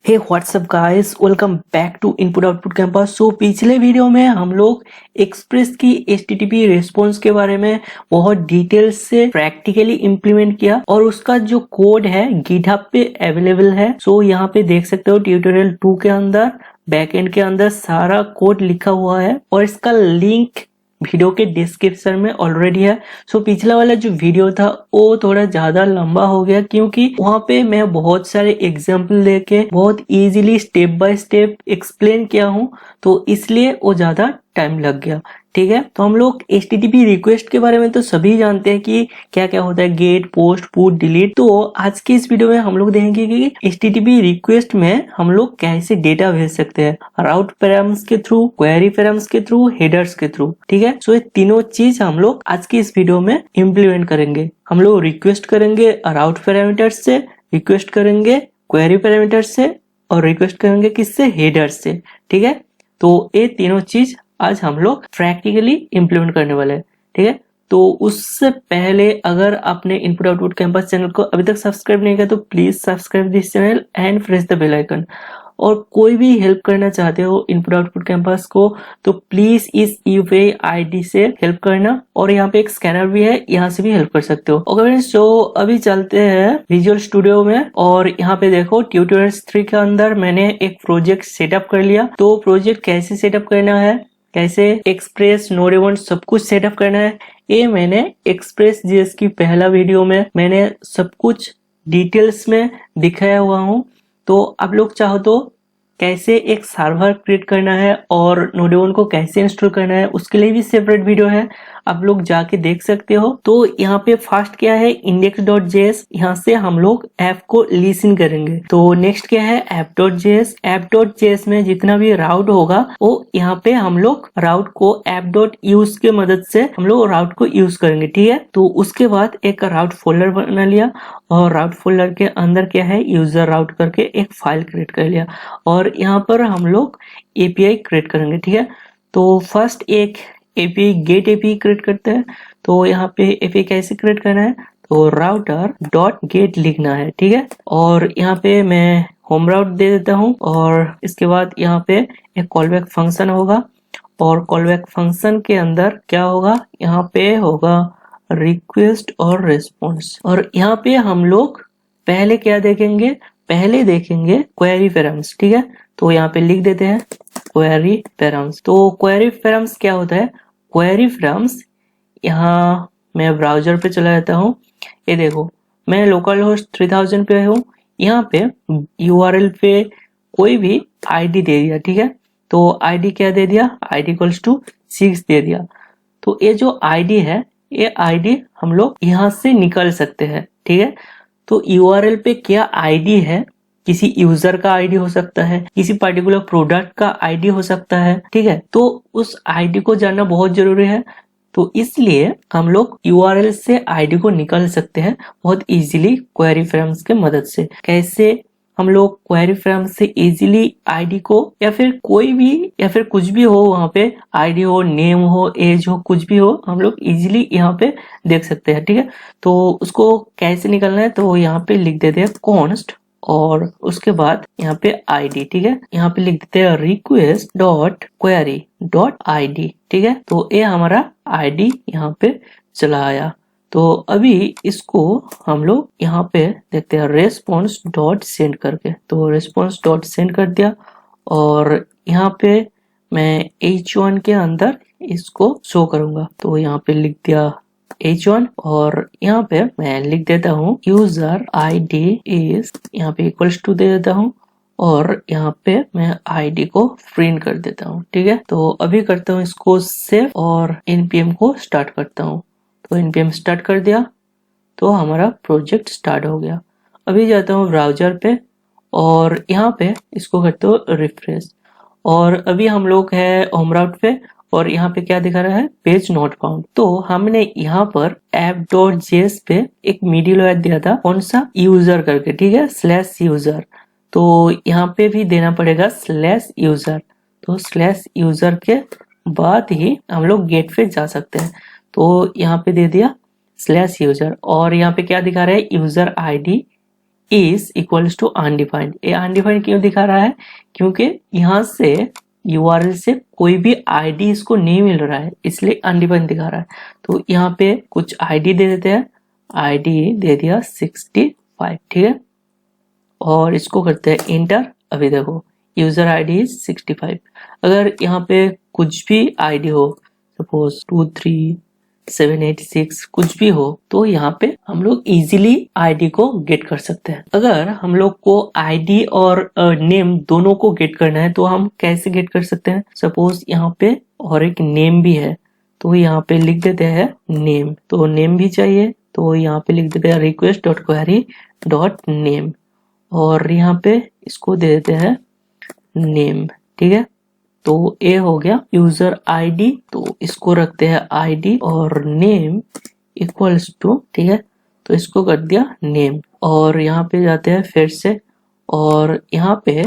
Hey what's up guys, welcome back to input output campus. So पिछले video में हम लोग एक्सप्रेस की HTTP रिस्पॉन्स के बारे में बहुत डिटेल से प्रैक्टिकली इम्प्लीमेंट किया और उसका जो कोड है गिटहब पे अवेलेबल है। सो यहाँ पे देख सकते हो ट्यूटोरियल 2 के अंदर बैकएंड के अंदर सारा कोड लिखा हुआ है और इसका लिंक वीडियो के डिस्क्रिप्शन में ऑलरेडी है। सो पिछला वाला जो वीडियो था वो थोड़ा ज्यादा लंबा हो गया क्योंकि वहाँ पे मैं बहुत सारे एग्जाम्पल लेके बहुत easily step by step explain किया हूँ, तो इसलिए वो ज्यादा टाइम लग गया। ठीक है, तो हम लोग HTTP रिक्वेस्ट के बारे में तो सभी जानते हैं कि क्या क्या होता है, गेट, पोस्ट, पुट, डिलीट। तो आज के इस वीडियो में हम लोग देखेंगे कि HTTP रिक्वेस्ट में हम लोग कैसे डेटा भेज सकते हैं, राउट पैराम्स के थ्रू, क्वेरी पैराम्स के थ्रू, हेडर्स के थ्रू। ठीक है, सो ये तीनों चीज हम लोग आज की इस वीडियो में इम्प्लीमेंट करेंगे। हम लोग रिक्वेस्ट करेंगे राउट पैरामीटर से, रिक्वेस्ट करेंगे क्वेरी पैरामीटर से और रिक्वेस्ट करेंगे किससे, हेडर से। ठीक है, तो ये तीनों चीज आज हम लोग प्रैक्टिकली इम्प्लीमेंट करने वाले हैं। ठीक है, तो उससे पहले अगर आपने इनपुट आउटपुट कैंपस चैनल को अभी तक सब्सक्राइब नहीं किया तो please subscribe this channel and press the bell icon. और कोई भी हेल्प करना चाहते हो इनपुट आउटपुट कैंपस को तो प्लीज इस UPI ID से हेल्प करना, और यहाँ पे एक स्कैनर भी है, यहाँ से भी हेल्प कर सकते हो। ओके फ्रेंड्स, तो अभी चलते हैं विजुअल स्टूडियो में और यहाँ पे देखो ट्यूटोरियल 3 के अंदर मैंने एक प्रोजेक्ट सेटअप कर लिया। तो प्रोजेक्ट कैसे सेटअप करना है, कैसे एक्सप्रेस, नोड सब कुछ सेटअप करना है, ये मैंने एक्सप्रेस JS की पहला वीडियो में मैंने सब कुछ डिटेल्स में दिखाया हुआ हूँ। तो आप लोग चाहो तो कैसे एक सर्वर क्रिएट करना है और नोड को कैसे इंस्टॉल करना है उसके लिए भी सेपरेट वीडियो है, आप लोग जाके देख सकते हो। तो यहाँ पे फर्स्ट क्या है, index.js, यहाँ से हम लोग ऐप को लिसन करेंगे। तो नेक्स्ट क्या है, app.js। app.js में जितना भी राउट होगा वो यहाँ पे हम लोग राउट को app.use के मदद से हम लोग राउट को यूज करेंगे। ठीक है, तो उसके बाद एक राउट फोल्डर बना लिया और राउट फोल्डर के अंदर क्या है, यूजर राउट करके एक फाइल क्रिएट कर लिया और यहाँ पर हम लोग API क्रिएट करेंगे। ठीक है, तो फर्स्ट एक API गेट API क्रिएट करते हैं। तो यहाँ पे API कैसे क्रिएट करना है, तो राउटर डॉट गेट लिखना है। ठीक है, और यहाँ पे मैं होम राउट दे देता हूँ और इसके बाद यहाँ पे एक कॉलबैक फंक्शन होगा और कॉलबैक फंक्शन के अंदर क्या होगा, यहाँ पे होगा रिक्वेस्ट और रिस्पॉन्स। और यहाँ पे हम लोग पहले क्या देखेंगे, पहले देखेंगे क्वेरी पैराम्स। ठीक है, तो यहाँ पे लिख देते हैं क्वेरी पैराम्स। तो क्वेरी पैराम्स क्या होता है, क्वेरी पैराम्स, यहाँ मैं ब्राउजर पे चला जाता हूँ। ये देखो मैं लोकल होस्ट 3000 पे हूँ, यहाँ पे URL पे कोई भी ID दे दिया। ठीक है, तो ID क्या दे दिया, ID इक्वल्स टू 6 दे दिया। तो ये जो ID है, ये ID हम लोग यहाँ से निकल सकते हैं। ठीक है, तो URL पे क्या ID है, किसी यूजर का ID हो सकता है, किसी पर्टिकुलर प्रोडक्ट का ID हो सकता है। ठीक है, तो उस ID को जानना बहुत जरूरी है। तो इसलिए हम लोग URL से ID को निकाल सकते हैं बहुत इजीली क्वेरी फ्रेम्स के मदद से। कैसे हम लोग क्वेरी फ्रेम से इजीली ID को, या फिर कोई भी, या फिर कुछ भी हो, वहां पे ID हो, नेम हो, एज हो, कुछ भी हो, हम लोग इजीली यहाँ पे देख सकते हैं। ठीक है, तो उसको कैसे निकालना है, तो यहाँ पे लिख देते हैं कॉन्स्ट और उसके बाद यहाँ पे ID। ठीक है, यहाँ पे लिख देते हैं request dot query dot ID। ठीक है, तो ये हमारा ID यहाँ पे चला आया। तो अभी इसको हम लोग यहाँ पे देखते हैं रेस्पॉन्स डॉट सेंड करके। तो रेस्पॉन्स डॉट सेंड कर दिया और यहाँ पे मैं H1 के अंदर इसको शो करूंगा। तो यहाँ पे लिख दिया H1 और यहाँ पे मैं लिख देता हूँ यूजर ID इज, यहाँ पे इक्वल्स टू दे देता हूँ और यहाँ पे मैं ID को प्रिंट कर देता हूँ। ठीक है, तो अभी करता हूँ इसको सेव और npm को स्टार्ट करता हूँ। तो npm स्टार्ट कर दिया तो हमारा प्रोजेक्ट स्टार्ट हो गया। अभी जाता हूँ ब्राउजर पे और यहाँ पे इसको करते हो रिफ्रेश और अभी हम लोग है होम राउट पे और यहाँ पे क्या दिखा रहा है, पेज नॉट फाउंड। तो हमने यहाँ पर app.js पे एक मिडिलवेयर दिया था, कौन सा, यूजर करके। ठीक है, /यूजर। तो यहाँ पे भी देना पड़ेगा /यूजर। तो /यूजर के बाद ही हम लोग गेट पे जा सकते हैं। तो यहाँ पे दे दिया /यूजर और यहाँ पे क्या दिखा रहा है, user ID is equals to undefined. ये अनडिफाइंड क्यों दिखा रहा है? क्योंकि यहाँ से URL से कोई भी आईडी इसको नहीं मिल रहा है, इसलिए अनडिफाइंड दिखा रहा है। तो यहाँ पे कुछ आईडी दे देते हैं, आईडी दे दिया 65, ठीक है, और इसको करते हैं इंटर। अभी देखो यूजर आईडी इज 65। अगर यहाँ पे कुछ भी आईडी हो, सपोज 23786 कुछ भी हो, तो यहाँ पे हम लोग इजीली आईडी को गेट कर सकते हैं। अगर हम लोग को आईडी और नेम दोनों को गेट करना है तो हम कैसे गेट कर सकते हैं? सपोज यहाँ पे और एक नेम भी है, तो यहाँ पे लिख देते हैं नेम, तो नेम भी चाहिए, तो यहाँ पे लिख देते हैं request.query.name और यहाँ पे इसको दे देते हैं नेम, ठीक है। तो ये हो गया यूजर आईडी, तो इसको रखते हैं आईडी और नेम इक्वल्स टू, ठीक है, तो इसको कर दिया नेम और यहाँ पे जाते हैं फिर से और यहाँ पे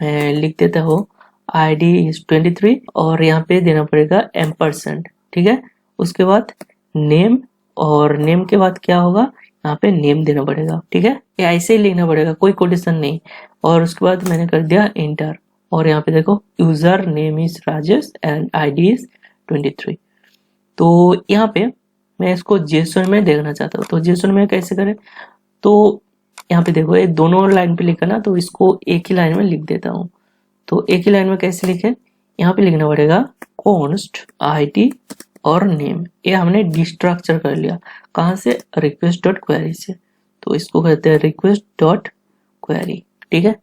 मैं लिख देता हूँ आईडी इज 23 और यहाँ पे देना पड़ेगा एम्परसेंड, ठीक है। उसके बाद नेम और नेम के बाद क्या होगा, यहाँ पे नेम देना पड़ेगा, ठीक है। ये ऐसे ही लिखना पड़ेगा, कोई कोटेशन नहीं। और उसके बाद मैंने कर दिया इंटर और यहाँ पे देखो user name is Rajesh and ID is 23। तो यहाँ पे मैं इसको जेसन में देखना चाहता हूँ, तो जेसन में कैसे करें? तो यहाँ पे देखो ये दोनों लाइन पे लिखा ना, तो इसको एक ही लाइन में लिख देता हूँ। तो एक ही लाइन में कैसे लिखे? यहाँ पे लिखना पड़ेगा कॉन्स्ट आईडी और नेम। ये हमने डिस्ट्रक्चर कर लिया, कहाँ से? request.query से। तो इसको कहते हैं request.query, ठीक है।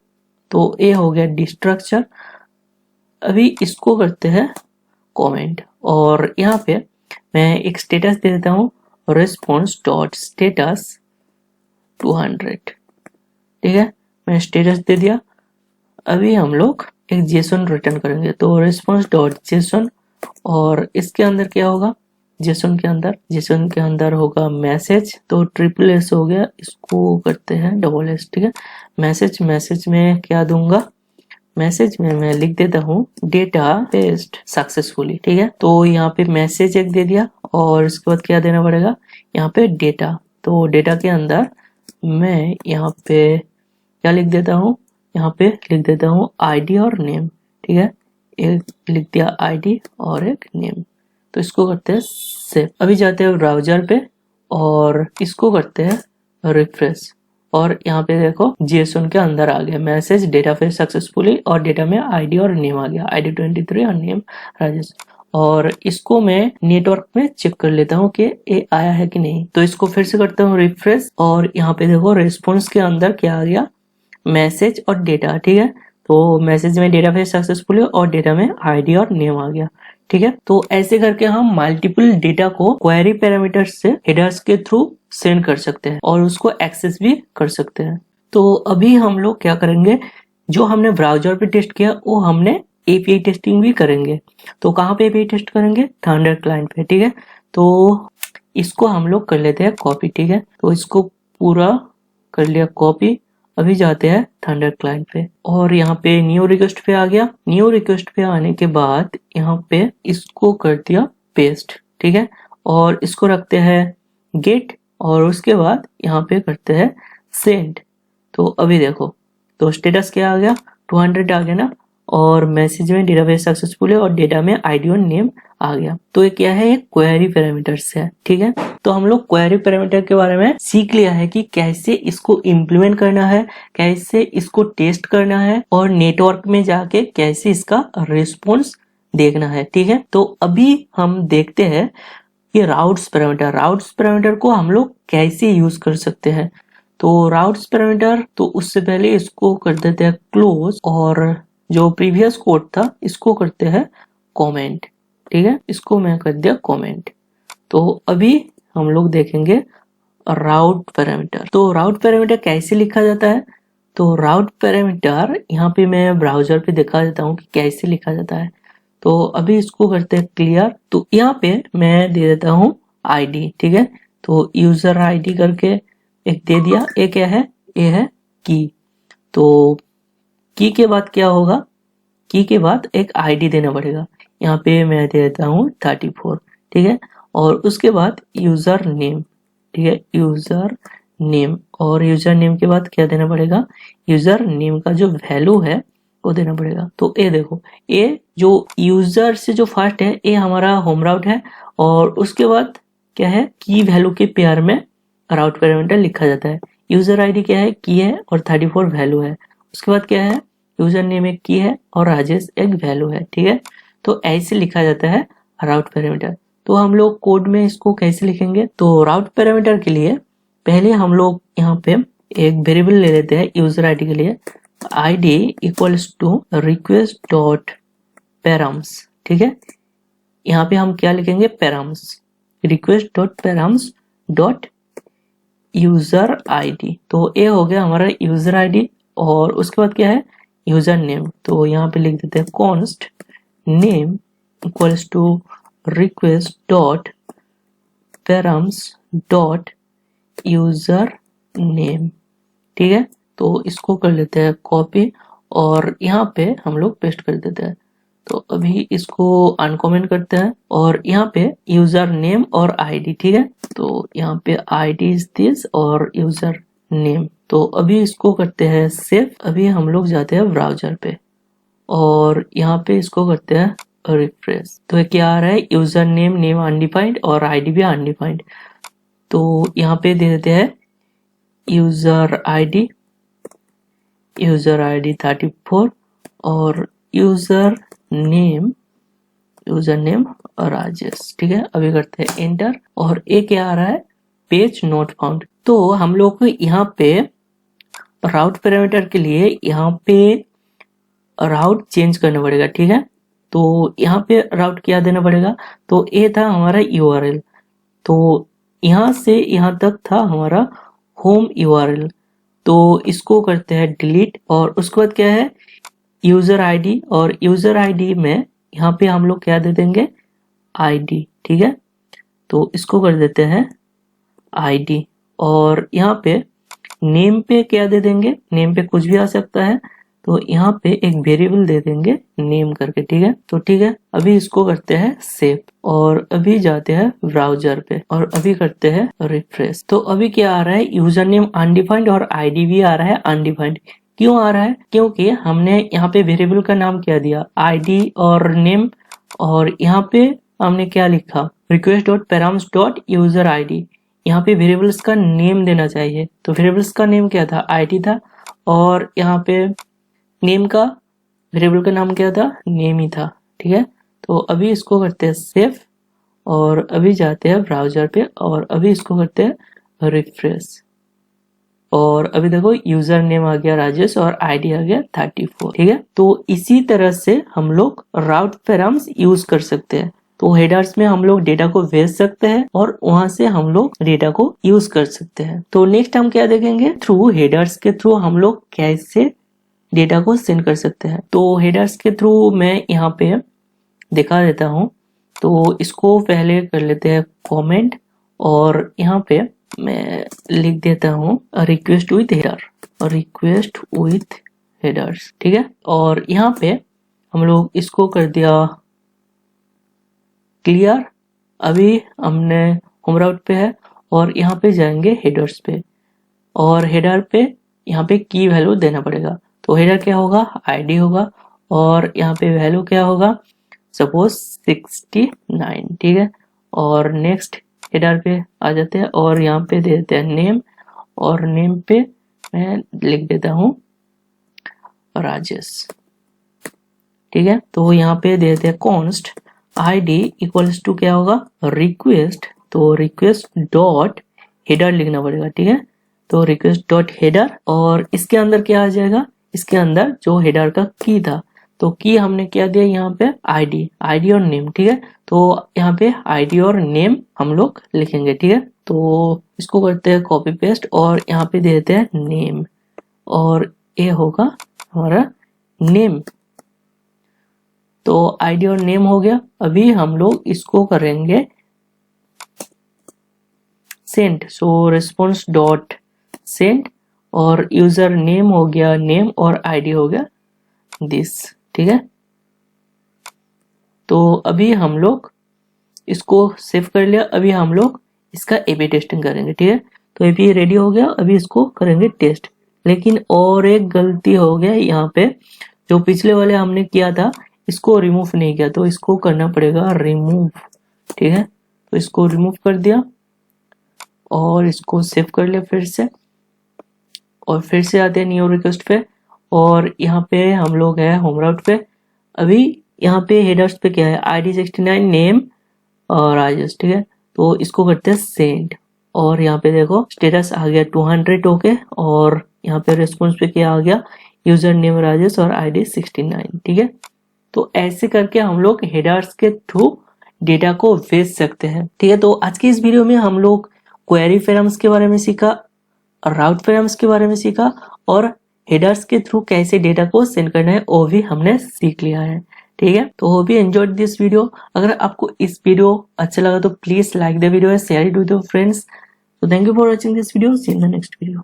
तो ये हो गया डिस्ट्रक्चर। अभी इसको करते हैं कमेंट और यहाँ पे मैं एक स्टेटस दे देता हूँ response.status 200, ठीक है, मैं स्टेटस दे दिया। अभी हम लोग एक जेसन रिटर्न करेंगे, तो response.json और इसके अंदर क्या होगा? जेसन के अंदर होगा मैसेज, तो ट्रिपल एस हो गया, इसको करते हैं डबल एस, ठीक है। मैसेज में क्या दूंगा? मैसेज में मैं लिख देता हूँ डेटा पेस्ट सक्सेसफुली, ठीक है। तो यहाँ पे मैसेज एक दे दिया और इसके बाद क्या देना पड़ेगा? यहाँ पे डेटा, तो डेटा के अंदर मैं यहाँ पे क्या लिख देता हूँ? यहाँ पे लिख देता हूँ आईडी और नेम, ठीक है। एक लिख दिया आईडी और एक नेम, तो इसको करते हैं सेव। अभी जाते हैं ब्राउजर पे और इसको करते हैं रिफ्रेश और यहाँ पे देखो जेसन के अंदर आ गया मैसेज डेटा फेच सक्सेसफुली और डेटा में आईडी और नेम आ गया, आईडी 23 और नेम राजेश। और इसको मैं नेटवर्क में चेक कर लेता हूँ कि ये आया है कि नहीं। तो इसको फिर से करता हूँ रिफ्रेश और यहाँ पे देखो रेस्पॉन्स के अंदर क्या आ गया? मैसेज और डेटा, ठीक है। तो मैसेज में डेटा फेच सक्सेसफुली और डेटा में आईडी और नेम आ गया, ठीक है। तो ऐसे करके हम मल्टीपल डेटा को क्वेरी पैरामीटर्स से हेडर्स के थ्रू सेंड कर सकते हैं और उसको एक्सेस भी कर सकते हैं। तो अभी हम लोग क्या करेंगे, जो हमने ब्राउजर पे टेस्ट किया वो हमने एपीआई टेस्टिंग भी करेंगे। तो कहाँ पे एपीआई टेस्ट करेंगे? थंडर क्लाइंट पे, ठीक है। तो इसको हम लोग कर लेते हैं कॉपी, ठीक है। तो इसको पूरा कर लिया कॉपी। अभी जाते हैं थंडर क्लाइंट पे और यहाँ पे न्यू रिक्वेस्ट पे आ गया। न्यू रिक्वेस्ट पे आने के बाद यहाँ पे इसको कर दिया पेस्ट, ठीक है, और इसको रखते हैं गेट और उसके बाद यहाँ पे करते हैं सेंड। तो अभी देखो तो स्टेटस क्या आ गया? 200 आ गया ना, और मैसेज में डेटाबेस सक्सेसफुल है और डेटा में आईडी और नेम आ गया। तो ये क्या है? एक क्वेरी पैरामीटर्स है, ठीक है। तो हम लोग क्वेरी पैरामीटर के बारे में सीख लिया है कि कैसे इसको इम्प्लीमेंट करना है, कैसे इसको टेस्ट करना है और नेटवर्क में जाके कैसे इसका रिस्पॉन्स देखना है, ठीक है। तो अभी हम देखते हैं ये राउट्स पैरामीटर को हम लोग कैसे यूज कर सकते हैं। तो राउट्स पैरामीटर, तो उससे पहले इसको कर देते हैं क्लोज और जो प्रीवियस कोड था इसको करते हैं कमेंट, ठीक है। इसको मैं कर दिया कमेंट। तो अभी हम लोग देखेंगे राउट पैरामीटर। तो राउट पैरामीटर कैसे लिखा जाता है? तो राउट पैरामीटर यहाँ पे मैं ब्राउजर पे दिखा देता हूँ कि कैसे लिखा जाता है। तो अभी इसको करते हैं क्लियर। तो यहाँ पे मैं दे देता हूँ आईडी, ठीक है। तो यूजर आईडी करके एक दे दिया। ये क्या है? ये है की। तो की के बाद क्या होगा? की के बाद एक आईडी देना पड़ेगा। यहाँ पे मैं दे देता हूँ 34, ठीक है। और उसके बाद यूजर नेम, ठीक है, यूजर नेम, और यूजर नेम के बाद क्या देना पड़ेगा, यूजर नेम का जो वैल्यू है वो देना पड़ेगा। तो ये देखो, ये जो यूजर से जो फर्स्ट है ये हमारा होम राउट है, और उसके बाद क्या है, की वैल्यू के पेयर में राउट पैरामीटर लिखा जाता है। यूजर आईडी क्या है, की है, और 34 वैल्यू है। उसके बाद क्या है, यूजर नेम एक की है और राजेश एक वैल्यू है, ठीक है। तो ऐसे लिखा जाता है राउट पैरामीटर। तो हम लोग कोड में इसको कैसे लिखेंगे, तो राउट पैरामीटर के लिए पहले हम लोग यहाँ पे एक वेरिएबल ले लेते हैं यूजर आईडी के लिए, id equals to request dot params, ठीक है। यहाँ पे हम क्या लिखेंगे, params, request dot params dot user ID. तो ये हो गया हमारा यूजर आईडी, और उसके बाद क्या है, यूजर नेम। तो यहाँ पे लिख देते हैं const name equals to request dot params dot user name, ठीक है। तो इसको कर लेते हैं कॉपी, और यहाँ पे हम लोग पेस्ट कर देते हैं। तो अभी इसको अनकमेंट करते हैं, और यहाँ पे यूजर नेम और आईडी, ठीक है। तो यहाँ पे आईडी इज दिस और यूजर नेम। तो अभी इसको करते हैं सेव। अभी हम लोग जाते हैं ब्राउजर पे, और यहाँ पे इसको करते हैं रिफ्रेश। तो क्या आ रहा है, यूजर नेम, नेम अनडिफाइंड और आईडी भी अनडिफाइंड। तो यहाँ पे दे देते हैं यूजर आईडी 34 और यूजर नेम राजेश, ठीक है। अभी करते हैं एंटर, और ये क्या आ रहा है, पेज नॉट फाउंड। तो हम लोग को यहाँ पे राउट पैरामीटर के लिए यहाँ पे राउट चेंज करना पड़ेगा, ठीक है। तो यहाँ पे राउट क्या देना पड़ेगा, तो ये था हमारा यूआरएल। तो यहाँ से यहाँ तक था हमारा होम यूआरएल। तो इसको करते हैं डिलीट, और उसके बाद क्या है, यूजर आईडी, और यूजर आईडी में यहाँ पे हम लोग क्या दे देंगे, आईडी, ठीक है। तो इसको कर देते हैं आईडी, और यहाँ पे नेम पे क्या दे देंगे, नेम पे कुछ भी आ सकता है। तो यहाँ पे एक वेरिएबल दे देंगे नेम करके, ठीक है। तो ठीक है, अभी इसको करते हैं सेव, और अभी जाते हैं ब्राउजर पे, और अभी करते हैं रिफ्रेश। तो अभी क्या आ रहा है, यूजर नेम अनडिफाइंड और आईडी भी आ रहा है अनडिफाइंड। क्यों आ रहा है, क्योंकि हमने यहाँ पे वेरिएबल का नाम क्या दिया, आईडी और नेम, और यहाँ पे हमने क्या लिखा, request dot params dot user ID. यहाँ पे वेरिएबल्स का नेम देना चाहिए, तो वेरिएबल्स का नेम क्या था, आईडी था, और यहाँ पे नेम का वेरिएबल का नाम क्या था, नेम ही था, ठीक है। तो अभी इसको करते हैं सेव, और अभी जाते हैं ब्राउजर पे, और अभी इसको करते हैं रिफ्रेश, और अभी देखो यूजर नेम आ गया राजेश और आईडी आ गया 34, ठीक है। तो इसी तरह से हम लोग राउट पैराम्स यूज कर सकते हैं। तो हेडर्स में हम लोग डेटा को भेज सकते हैं, और वहां से हम लोग डेटा को यूज कर सकते हैं। तो नेक्स्ट हम क्या देखेंगे, थ्रू हेडर्स के थ्रू हम लोग कैसे डेटा को सेंड कर सकते हैं। तो हेडर्स के थ्रू मैं यहाँ पे दिखा देता हूँ। तो इसको पहले कर लेते हैं कमेंट, और यहाँ पे मैं लिख देता हूँ request with header, request with headers, ठीक है। और यहाँ पे हम लोग इसको कर दिया क्लियर। अभी हमने होम राउट पे है, और यहाँ पे जाएंगे हेडर्स पे, और हेडर पे यहाँ पे की वैल्यू देना पड़ेगा। तो हेडर क्या होगा, आईडी होगा, और यहाँ पे वैल्यू क्या होगा, सपोज 69, ठीक है। और नेक्स्ट हेडर पे आ जाते हैं, और यहाँ पे दे देते हैं नेम, और नेम पे मैं लिख देता हूँ राजेश, ठीक है। तो यहाँ पे दे देते हैं कॉन्स्ट आईडी इक्वल्स टू क्या होगा, रिक्वेस्ट, तो रिक्वेस्ट डॉट हेडर लिखना पड़ेगा, ठीक है। तो रिक्वेस्ट डॉट हेडर, और इसके अंदर क्या आ जाएगा, इसके अंदर जो हेडर का की था, तो की हमने क्या दिया यहाँ पे, आईडी और नेम, ठीक है। तो यहाँ पे आईडी और नेम हम लोग लिखेंगे, ठीक है। तो इसको करते हैं कॉपी पेस्ट, और यहाँ पे दे देते हैं नेम, और ये होगा हमारा नेम। तो आईडी और नेम हो गया। अभी हम लोग इसको करेंगे सेंड, सो रिस्पॉन्स डॉट सेंड, और यूजर नेम हो गया नेम, और आईडी हो गया दिस, ठीक है। तो अभी हम लोग इसको सेव कर लिया। अभी हम लोग इसका एबी टेस्टिंग करेंगे, ठीक है। तो अभी रेडी हो गया, अभी इसको करेंगे टेस्ट। लेकिन और एक गलती हो गया यहाँ पे, जो पिछले वाले हमने किया था इसको रिमूव नहीं किया, तो इसको करना पड़ेगा रिमूव। ठीक है, तो इसको रिमूव कर दिया और इसको सेव कर लिया फिर से, और फिर से आते हैं न्यू रिक्वेस्ट पे, और यहाँ पे हम लोग है होम राउट पे। अभी यहाँ पे हेडर्स पे क्या है, ID69 नेम और राजेश। ठीक है, तो इसको करते हैं सेंड, और यहाँ पे देखो स्टेटस आ गया 200 ओके, और यहाँ पे रिस्पॉन्स पे क्या आ गया, यूजर नेम राजेश और ID69। ठीक है, तो ऐसे करके हम लोग हेडर्स के थ्रू डेटा को भेज सकते हैं। ठीक है, तो आज की इस वीडियो में हम लोग क्वेरी पैराम्स के बारे में सीखा, राउट पैराम्स के बारे में सीखा, और हेडर्स के थ्रू कैसे डेटा को सेंड करना है वो भी हमने सीख लिया है। ठीक है, तो hope you enjoyed this video. अगर आपको इस वीडियो अच्छा लगा तो please like the video, share it with your friends. तो thank you for watching this video, see in the next video.